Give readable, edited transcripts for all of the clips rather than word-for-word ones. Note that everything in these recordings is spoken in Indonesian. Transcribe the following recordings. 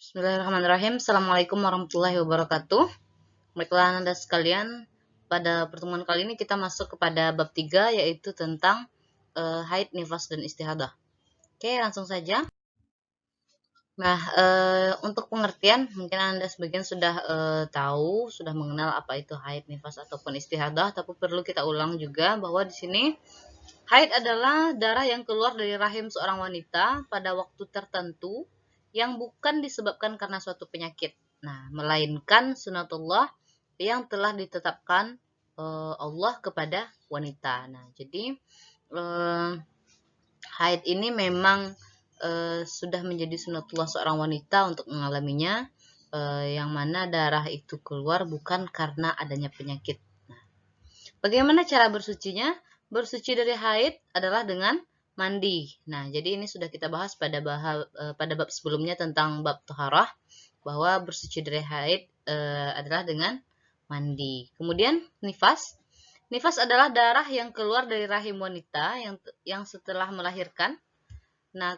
Bismillahirrahmanirrahim. Assalamualaikum warahmatullahi wabarakatuh. Baiklah Anda sekalian, pada pertemuan kali ini kita masuk kepada bab 3, yaitu tentang haid, nifas, dan istihadah. Oke, langsung saja. Nah, untuk pengertian, mungkin Anda sebagian sudah tahu, sudah mengenal apa itu haid, nifas, ataupun istihadah, tapi perlu kita ulang juga bahwa di sini haid adalah darah yang keluar dari rahim seorang wanita pada waktu tertentu yang bukan disebabkan karena suatu penyakit. Nah, melainkan sunatullah yang telah ditetapkan Allah kepada wanita. Nah, jadi haid ini memang sudah menjadi sunatullah seorang wanita untuk mengalaminya, yang mana darah itu keluar bukan karena adanya penyakit. Nah, bagaimana cara bersucinya? Bersuci dari haid adalah dengan mandi. Nah, jadi ini sudah kita bahas pada bab sebelumnya tentang bab taharah, bahwa bersuci dari haid adalah dengan mandi. Kemudian nifas. Nifas adalah darah yang keluar dari rahim wanita yang setelah melahirkan. Nah,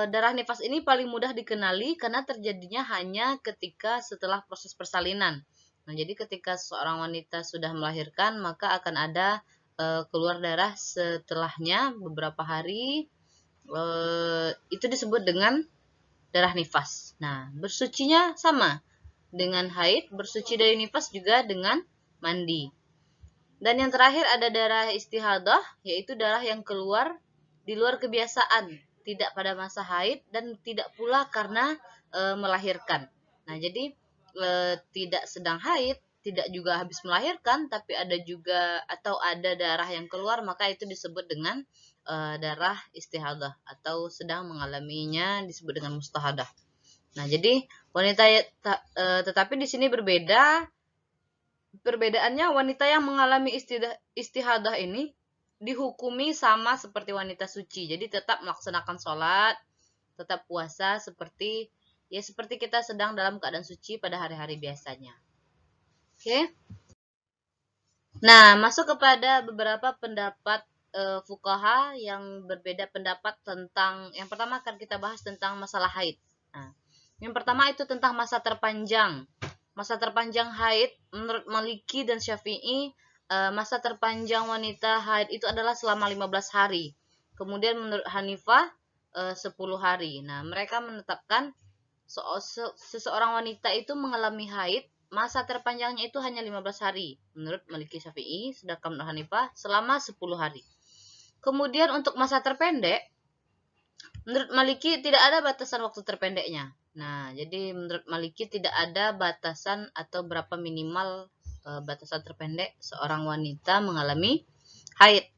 darah nifas ini paling mudah dikenali karena terjadinya hanya ketika setelah proses persalinan. Nah, jadi ketika seorang wanita sudah melahirkan, maka akan ada keluar darah setelahnya beberapa hari. Itu disebut dengan darah nifas. Nah, bersucinya sama dengan haid, bersuci dari nifas juga dengan mandi. Dan yang terakhir ada darah istihadah, yaitu darah yang keluar di luar kebiasaan, tidak pada masa haid dan tidak pula karena melahirkan. Nah, jadi tidak sedang haid, tidak juga habis melahirkan, tapi ada juga atau ada darah yang keluar, maka itu disebut dengan darah istihadah, atau sedang mengalaminya disebut dengan mustahadah. Nah, jadi wanita tetapi di sini berbeda. Perbedaannya, wanita yang mengalami istihadah ini dihukumi sama seperti wanita suci. Jadi tetap melaksanakan sholat, tetap puasa seperti kita sedang dalam keadaan suci pada hari-hari biasanya. Oke. Nah, masuk kepada beberapa pendapat fuqaha yang berbeda pendapat tentang, yang pertama akan kita bahas tentang masalah haid. Nah, yang pertama itu tentang masa terpanjang. Masa terpanjang haid menurut Maliki dan Syafi'i, masa terpanjang wanita haid itu adalah selama 15 hari. Kemudian menurut Hanifah 10 hari. Nah, mereka menetapkan seseorang wanita itu mengalami haid, masa terpanjangnya itu hanya 15 hari menurut Maliki Syafi'i, sedangkan menurut Hanifah selama 10 hari. Kemudian untuk masa terpendek, menurut Maliki tidak ada batasan waktu terpendeknya. Nah, jadi menurut Maliki tidak ada batasan atau berapa minimal batasan terpendek seorang wanita mengalami haid.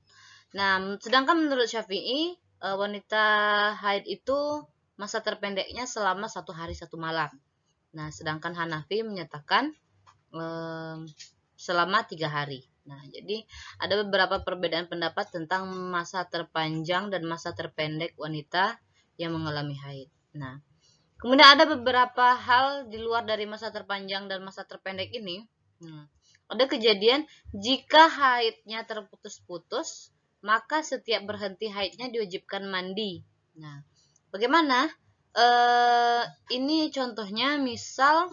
Nah, sedangkan menurut Syafi'i, wanita haid itu masa terpendeknya selama 1 hari 1 malam. Nah, sedangkan Hanafi menyatakan selama 3 hari. Nah, jadi ada beberapa perbedaan pendapat tentang masa terpanjang dan masa terpendek wanita yang mengalami haid. Nah, kemudian ada beberapa hal di luar dari masa terpanjang dan masa terpendek ini. Ada kejadian jika haidnya terputus-putus, maka setiap berhenti haidnya diwajibkan mandi. Nah, bagaimana? Ini contohnya, misal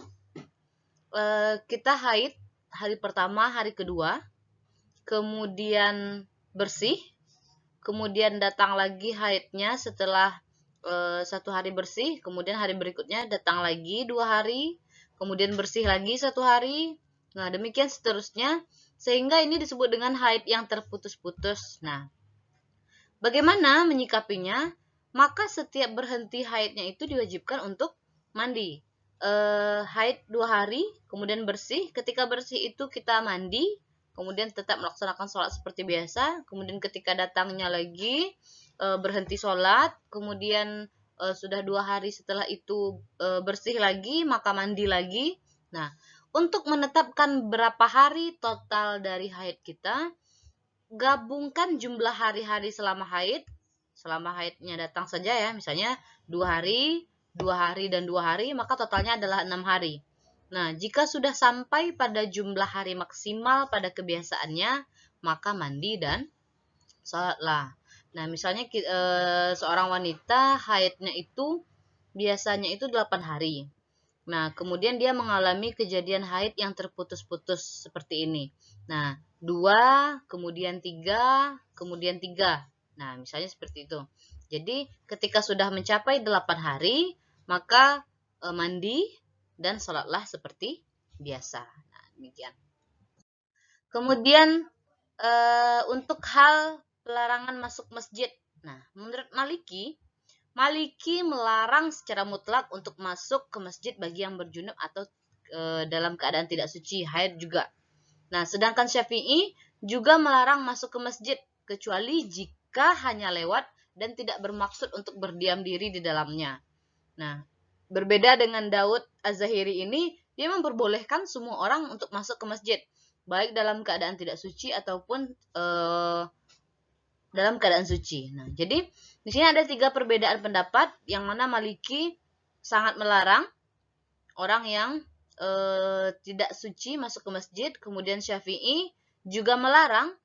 kita haid hari pertama, hari kedua, kemudian bersih, kemudian datang lagi haidnya setelah 1 hari bersih, kemudian hari berikutnya datang lagi 2 hari, kemudian bersih lagi 1 hari. Nah, demikian seterusnya, sehingga ini disebut dengan haid yang terputus-putus. Nah, bagaimana menyikapinya? Maka setiap berhenti haidnya itu diwajibkan untuk mandi. Haid 2 hari, kemudian bersih. Ketika bersih itu kita mandi, kemudian tetap melaksanakan sholat seperti biasa. Kemudian ketika datangnya lagi berhenti sholat, kemudian sudah 2 hari setelah itu bersih lagi, maka mandi lagi. Nah, untuk menetapkan berapa hari total dari haid kita, gabungkan jumlah hari-hari selama haidnya datang saja ya, misalnya 2 hari, 2 hari dan 2 hari, maka totalnya adalah 6 hari. Nah, jika sudah sampai pada jumlah hari maksimal pada kebiasaannya, maka mandi dan sholatlah. Nah, misalnya seorang wanita haidnya itu biasanya itu 8 hari. Nah, kemudian dia mengalami kejadian haid yang terputus-putus seperti ini. Nah, 2, kemudian 3, kemudian 3. Nah, misalnya seperti itu. Jadi, ketika sudah mencapai 8 hari, maka mandi dan sholatlah seperti biasa. Nah, demikian. Kemudian untuk hal pelarangan masuk masjid. Nah, menurut Maliki melarang secara mutlak untuk masuk ke masjid bagi yang berjunub atau dalam keadaan tidak suci, haid juga. Nah, sedangkan Syafi'i juga melarang masuk ke masjid kecuali jika hanya lewat dan tidak bermaksud untuk berdiam diri di dalamnya. Nah, berbeda dengan Daud Az-Zahiri ini, dia memperbolehkan semua orang untuk masuk ke masjid, baik dalam keadaan tidak suci ataupun dalam keadaan suci. Nah, jadi di sini ada 3 perbedaan pendapat, yang mana Maliki sangat melarang orang yang tidak suci masuk ke masjid. Kemudian Syafi'i juga melarang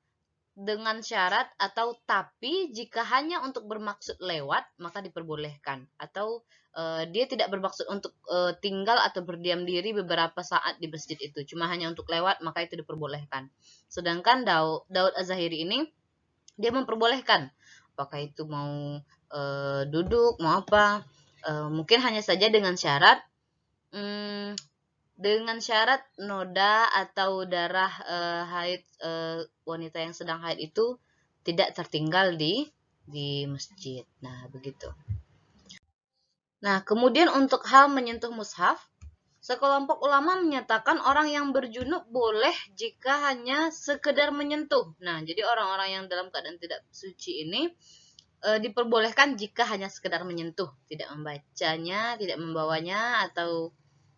dengan syarat atau tapi jika hanya untuk bermaksud lewat maka diperbolehkan, atau dia tidak bermaksud untuk tinggal atau berdiam diri beberapa saat di masjid itu, cuma hanya untuk lewat, maka itu diperbolehkan. Sedangkan Daud Az-Zahiri ini dia memperbolehkan, apakah itu mau duduk, mau apa, mungkin hanya saja dengan syarat noda atau darah haid wanita yang sedang haid itu tidak tertinggal di masjid. Nah, begitu. Nah, kemudian untuk hal menyentuh mushaf, sekelompok ulama menyatakan orang yang berjunub boleh jika hanya sekedar menyentuh. Nah, jadi orang-orang yang dalam keadaan tidak suci ini diperbolehkan jika hanya sekedar menyentuh, tidak membacanya, tidak membawanya, atau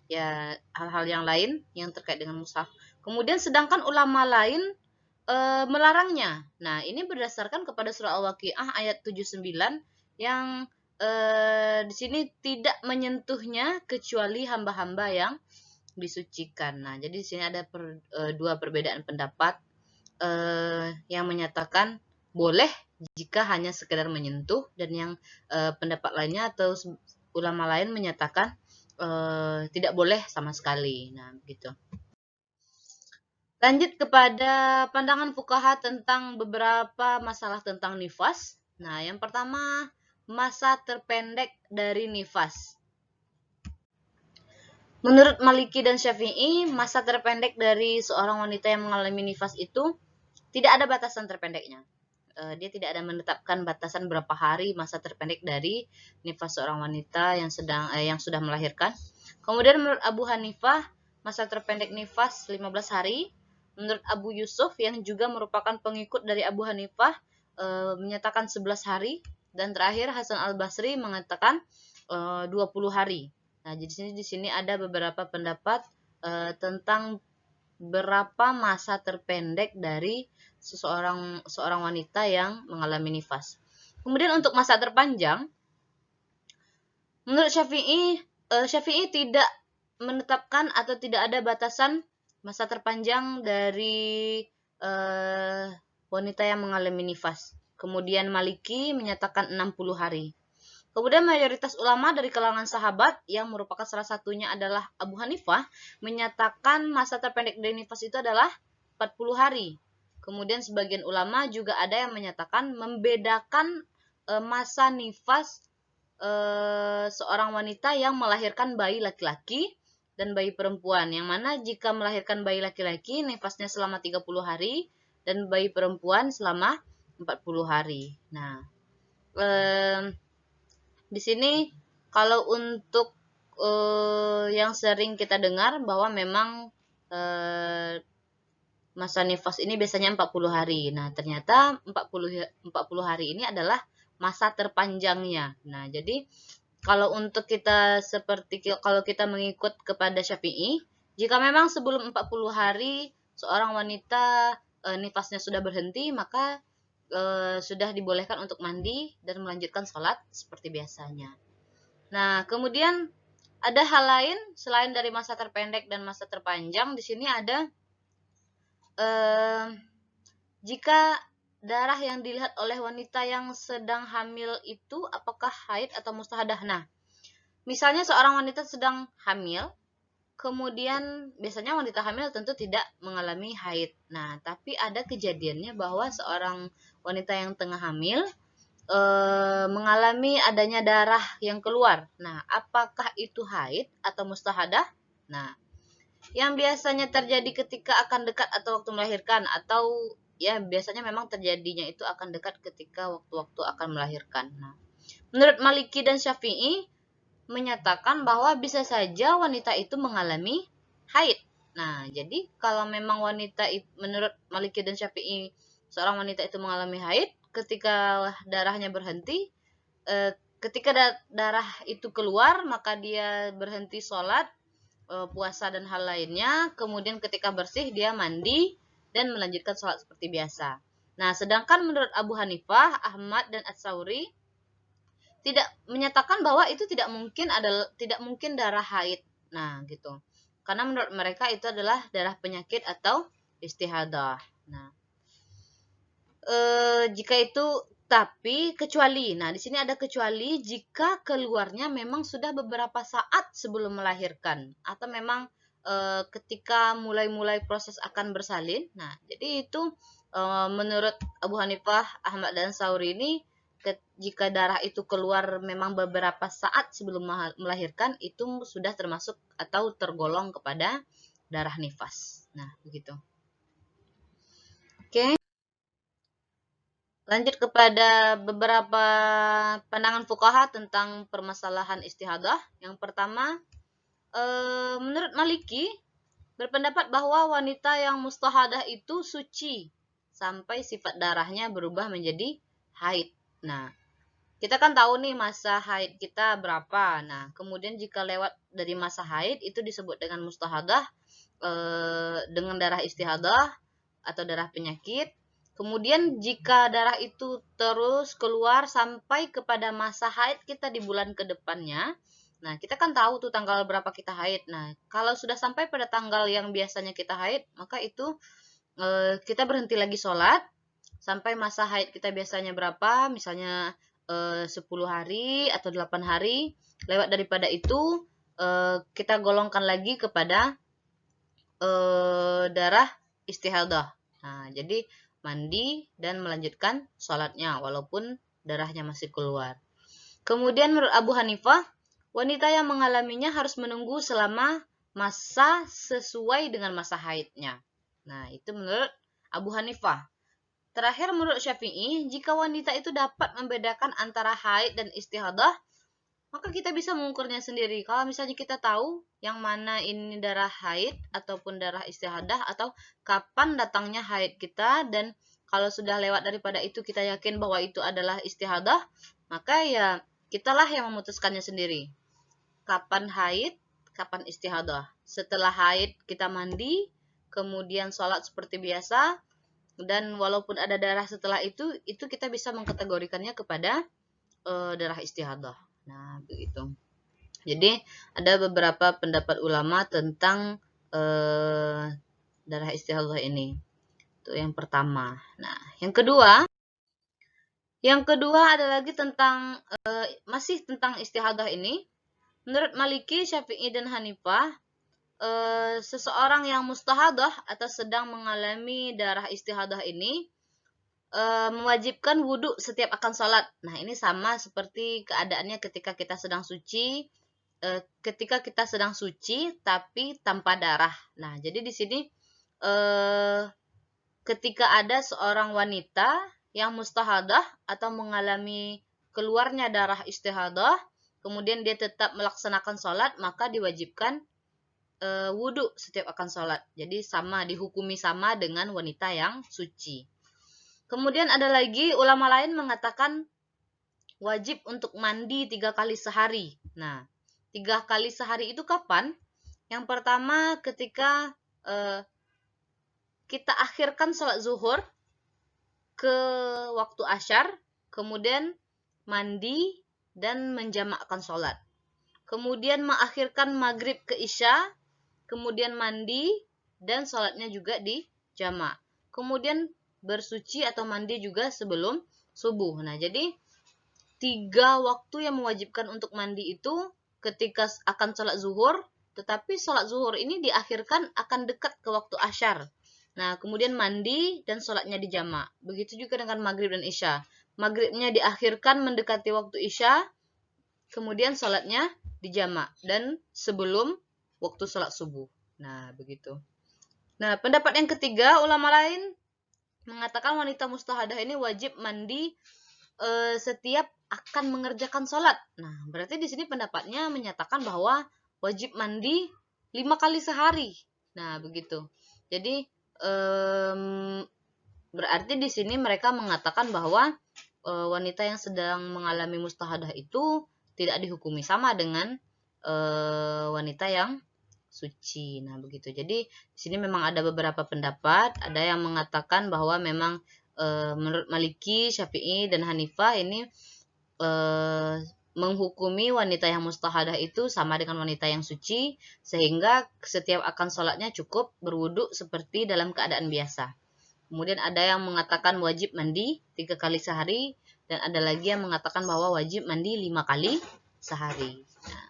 ya hal-hal yang lain yang terkait dengan mushaf. Kemudian sedangkan ulama lain melarangnya. Nah, ini berdasarkan kepada surah Al-Waqiah ayat 79 yang di sini tidak menyentuhnya kecuali hamba-hamba yang disucikan. Nah, jadi di sini ada dua perbedaan pendapat yang menyatakan boleh jika hanya sekedar menyentuh, dan yang pendapat lainnya atau ulama lain menyatakan tidak boleh sama sekali. Nah, begitu. Lanjut kepada pandangan fuqaha tentang beberapa masalah tentang nifas. Nah, yang pertama, masa terpendek dari nifas. Menurut Maliki dan Syafi'i, masa terpendek dari seorang wanita yang mengalami nifas itu tidak ada batasan terpendeknya. Dia tidak ada menetapkan batasan berapa hari masa terpendek dari nifas seorang wanita yang sudah melahirkan. Kemudian menurut Abu Hanifah, masa terpendek nifas 15 hari. Menurut Abu Yusuf yang juga merupakan pengikut dari Abu Hanifah menyatakan 11 hari. Dan terakhir Hasan Al-Basri mengatakan 20 hari. Nah, jadi di sini ada beberapa pendapat tentang berapa masa terpendek dari seorang wanita yang mengalami nifas. Kemudian untuk masa terpanjang, menurut Syafi'i tidak menetapkan atau tidak ada batasan masa terpanjang dari wanita yang mengalami nifas. Kemudian Maliki menyatakan 60 hari. Kemudian mayoritas ulama dari kalangan sahabat yang merupakan salah satunya adalah Abu Hanifah menyatakan masa terpendek dari nifas itu adalah 40 hari. Kemudian sebagian ulama juga ada yang menyatakan membedakan masa nifas seorang wanita yang melahirkan bayi laki-laki dan bayi perempuan, yang mana jika melahirkan bayi laki-laki nifasnya selama 30 hari dan bayi perempuan selama 40 hari. Nah, di sini kalau untuk yang sering kita dengar bahwa memang masa nifas ini biasanya 40 hari. Nah, ternyata 40 hari ini adalah masa terpanjangnya. Nah, jadi kalau untuk kita kalau kita mengikut kepada Syafi'i, jika memang sebelum 40 hari seorang wanita nifasnya sudah berhenti, maka sudah dibolehkan untuk mandi dan melanjutkan sholat seperti biasanya. Nah, kemudian ada hal lain selain dari masa terpendek dan masa terpanjang. Di sini ada jika darah yang dilihat oleh wanita yang sedang hamil itu apakah haid atau mustahadah. Nah, Misalnya seorang wanita sedang hamil, kemudian biasanya wanita hamil tentu tidak mengalami haid. Nah, tapi ada kejadiannya bahwa seorang wanita yang tengah hamil mengalami adanya darah yang keluar. Nah, apakah itu haid atau mustahadah? Nah, yang biasanya terjadi ketika akan dekat atau waktu melahirkan, atau ya biasanya memang terjadinya itu akan dekat ketika waktu-waktu akan melahirkan. Nah, menurut Maliki dan Syafi'i menyatakan bahwa bisa saja wanita itu mengalami haid. Nah, jadi kalau memang menurut Maliki dan Syafi'i, seorang wanita itu mengalami haid, ketika darahnya berhenti, ketika darah itu keluar, maka dia berhenti sholat, puasa dan hal lainnya. Kemudian ketika bersih, dia mandi dan melanjutkan sholat seperti biasa. Nah, sedangkan menurut Abu Hanifah, Ahmad, dan Ats-Tsauri tidak menyatakan bahwa itu tidak mungkin darah haid. Nah, gitu. Karena menurut mereka itu adalah darah penyakit atau istihadah. Nah, jika itu kecuali. Nah, di sini ada kecuali jika keluarnya memang sudah beberapa saat sebelum melahirkan, atau memang ketika mulai proses akan bersalin. Nah, jadi itu menurut Abu Hanifah, Ahmad, dan Tsauri ini, jika darah itu keluar memang beberapa saat sebelum melahirkan, itu sudah termasuk atau tergolong kepada darah nifas. Nah, begitu. Oke. Lanjut kepada beberapa pandangan fuqaha tentang permasalahan istihadah. Yang pertama, menurut Maliki berpendapat bahwa wanita yang mustahadah itu suci sampai sifat darahnya berubah menjadi haid. Nah, kita kan tahu nih masa haid kita berapa. Nah, kemudian jika lewat dari masa haid itu disebut dengan mustahadah, dengan darah istihadah atau darah penyakit. Kemudian jika darah itu terus keluar sampai kepada masa haid kita di bulan kedepannya, nah kita kan tahu tuh tanggal berapa kita haid. Nah, kalau sudah sampai pada tanggal yang biasanya kita haid, maka itu kita berhenti lagi sholat sampai masa haid kita biasanya berapa, misalnya 10 hari atau 8 hari. Lewat daripada itu kita golongkan lagi kepada darah istihadah. Nah, jadi mandi dan melanjutkan sholatnya walaupun darahnya masih keluar. Kemudian menurut Abu Hanifah, wanita yang mengalaminya harus menunggu selama masa sesuai dengan masa haidnya. Nah, itu menurut Abu Hanifah. Terakhir menurut Syafi'i, jika wanita itu dapat membedakan antara haid dan istihadah, maka kita bisa mengukurnya sendiri. Kalau misalnya kita tahu yang mana ini darah haid ataupun darah istihadah, atau kapan datangnya haid kita, dan kalau sudah lewat daripada itu kita yakin bahwa itu adalah istihadah, maka ya kitalah yang memutuskannya sendiri. Kapan haid, kapan istihadah. Setelah haid kita mandi, kemudian sholat seperti biasa, dan walaupun ada darah setelah itu kita bisa mengkategorikannya kepada darah istihadah. Nah, begitu. Jadi ada beberapa pendapat ulama tentang darah istihadah ini. Itu yang pertama. Nah, yang kedua ada lagi tentang masih tentang istihadah ini. Menurut Maliki, Syafi'i, dan Hanifah, seseorang yang mustahadah atau sedang mengalami darah istihadah ini mewajibkan wudhu setiap akan sholat. Nah, ini sama seperti keadaannya ketika kita sedang suci, tapi tanpa darah. Nah, jadi di sini ketika ada seorang wanita yang mustahadah atau mengalami keluarnya darah istihadah, kemudian dia tetap melaksanakan sholat, maka diwajibkan wudhu setiap akan sholat. Jadi dihukumi sama dengan wanita yang suci. Kemudian ada lagi ulama lain mengatakan wajib untuk mandi 3 kali sehari. Nah, 3 kali sehari itu kapan? Yang pertama ketika kita akhirkan sholat zuhur ke waktu asyar, kemudian mandi dan menjamakkan sholat. Kemudian mengakhirkan maghrib ke isya, kemudian mandi dan sholatnya juga dijamak. Kemudian bersuci atau mandi juga sebelum subuh. Nah, jadi 3 waktu yang mewajibkan untuk mandi itu ketika akan sholat zuhur, tetapi sholat zuhur ini diakhirkan akan dekat ke waktu asyar. Nah, kemudian mandi dan sholatnya dijamak. Begitu juga dengan maghrib dan isya. Maghribnya diakhirkan mendekati waktu isya, kemudian sholatnya dijamak. Dan sebelum waktu sholat subuh. Nah, begitu. Nah, pendapat yang ketiga, ulama lain mengatakan wanita mustahadah ini wajib mandi setiap akan mengerjakan sholat. Nah, berarti di sini pendapatnya menyatakan bahwa wajib mandi 5 kali sehari. Nah, begitu. Jadi berarti di sini mereka mengatakan bahwa wanita yang sedang mengalami mustahadah itu tidak dihukumi sama dengan wanita yang suci. Nah, begitu. Jadi di sini memang ada beberapa pendapat. Ada yang mengatakan bahwa memang menurut Maliki, Syafi'i, dan Hanifah ini menghukumi wanita yang mustahadah itu sama dengan wanita yang suci, sehingga setiap akan sholatnya cukup berwudu seperti dalam keadaan biasa. Kemudian ada yang mengatakan wajib mandi 3 kali sehari, dan ada lagi yang mengatakan bahwa wajib mandi 5 kali sehari. Nah.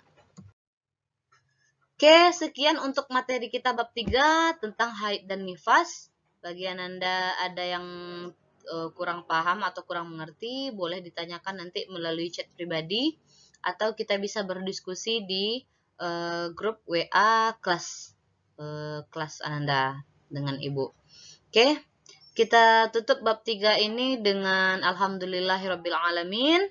Oke, sekian untuk materi kita bab 3 tentang haid dan nifas. Bagi Anda ada yang kurang paham atau kurang mengerti, boleh ditanyakan nanti melalui chat pribadi, atau kita bisa berdiskusi di grup WA kelas Ananda dengan Ibu. Oke, kita tutup bab 3 ini dengan alhamdulillahirabbil alamin.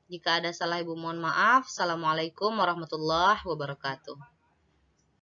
Jika ada salah Ibu mohon maaf. Assalamualaikum warahmatullahi wabarakatuh.